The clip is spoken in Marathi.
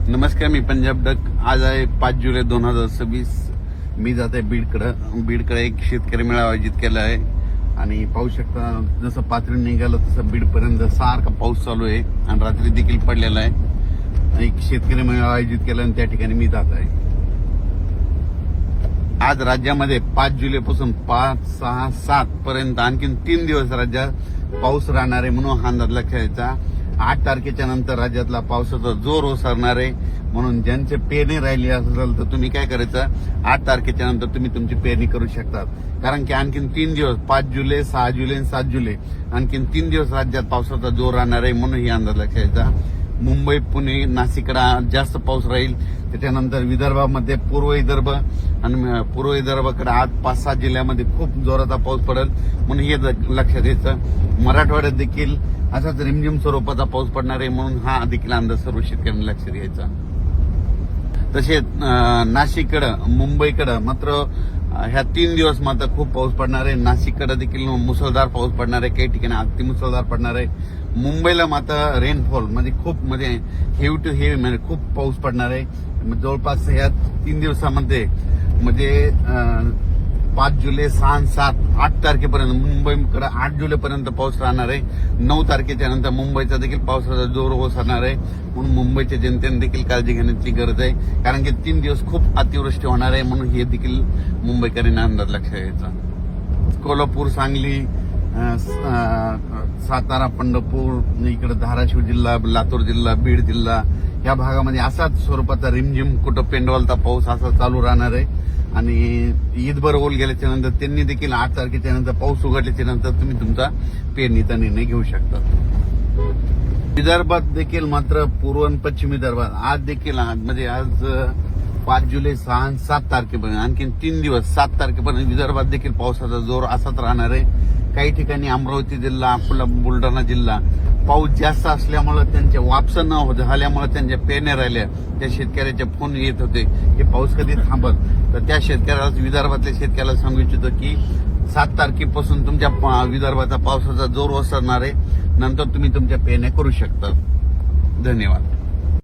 नमस्कार, मी पंजाब डक. आज आहे 5 जुलै 2026. मी जात आहे बीडकडे एक शेतकरी मेळावा आयोजित केला आहे आणि पाहू शकता जसं पाथरी निघालं तसं बीडपर्यंत सारखा पाऊस चालू आहे आणि रात्री देखील पडलेला आहे. एक शेतकरी मेळावा आयोजित केला आणि त्या ठिकाणी मी जात आहे. आज राज्यामध्ये 5 जुलैपासून 5, 6, 7 पर्यंत आणखीन 3 दिवस राज्यात पाऊस राहणार आहे म्हणून हा अंदाज लक्षात घ्यायचा. 8 तारखेच्या नंतर राज्यातला पावसाचा जोर ओसरणार आहे. म्हणून ज्यांचे पेरणी राहिली असेल तर तुम्ही काय करायचं, 8 तारखेच्या नंतर तुम्ही तुमची पेरणी करू शकता. कारण की आणखीन 3 दिवस 5 जुलै, 6 जुलै आणि 7 जुलै आणखीन 3 दिवस राज्यात पावसाचा जोर राहणार आहे म्हणून ही अंदाज लक्षात घ्यायचा. मुंबई, पुणे, नाशिककडे जास्त पाऊस राहील. त्याच्यानंतर विदर्भामध्ये पूर्व विदर्भ आणि पूर्व विदर्भाकडे आज 5-6 जिल्ह्यामध्ये खूप जोराचा पाऊस पडेल म्हणून हे लक्षात घ्यायचं. मराठवाड्यात देखील असाच रिमझिम स्वरूपाचा पाऊस पडणार आहे म्हणून हा देखील अंदाज सर्व शेतकऱ्यांनी लक्षात घ्यायचा. तसेच नाशिककडं, मुंबईकडं मात्र ह्या 3 दिवस मात्र खूप पाऊस पडणार आहे. नाशिककडे देखील मुसळधार पाऊस पडणार आहे, काही ठिकाणी अति मुसळधार पडणार आहे. मुंबईला मात्र रेनफॉल म्हणजे खूप हेवी टू हेवी म्हणजे खूप पाऊस पडणार आहे. जवळपास ह्या 3 दिवसामध्ये म्हणजे 5 जुलै, 6, 7, 8 तारखेपर्यंत मुंबईकडे 8 जुलैपर्यंत पाऊस राहणार आहे. 9 तारखेच्या नंतर मुंबईचा देखील पावसाचा जोर ओसरणार आहे म्हणून मुंबईच्या जनतेने देखील काळजी घेण्याची गरज आहे. कारण की 3 दिवस खूप अतिवृष्टी होणार आहे म्हणून हे देखील मुंबईकरांना अंदाज लक्षात घ्यायचा. कोल्हापूर, सांगली, सातारा, पंढरपूर, इकडे धाराशिव जिल्हा, लातूर जिल्हा, बीड जिल्हा या भागामध्ये असाच स्वरूपाचा रिमझिम कुठं पेंडवालता पाऊस असा चालू राहणार आहे. आणि ईदभर ओल गेल्याच्या नंतर त्यांनी देखील 8 तारखेच्या नंतर पाऊस उघडल्याच्या नंतर तुम्ही तुमचा पेरणीचा निर्णय घेऊ शकता. विदर्भात देखील मात्र पूर्व आणि पश्चिम विदर्भात आज देखील म्हणजे आज 5 जुलै, 6 आणि 7 तारखेपर्यंत आणखीन 3 दिवस 7 तारखेपर्यंत विदर्भात देखील पावसाचा जोर असाच राहणार आहे. काही ठिकाणी अमरावती जिल्हा, अकोला, बुलढाणा जिल्हा पाऊस जास्त असल्यामुळे त्यांच्या वापसा न झाल्यामुळे त्यांच्या पेरण्या राहिल्या. त्या शेतकऱ्याचे फोन येत होते की पाऊस कधी थांबत. तर त्या शेतकऱ्याला, विदर्भातल्या शेतकऱ्याला सांगू इच्छितो की 7 तारखेपासून तुमच्या विदर्भाचा पावसाचा जोर ओसरणार आहे. नंतर तुम्ही तुमच्या पेरण्या करू शकता. धन्यवाद.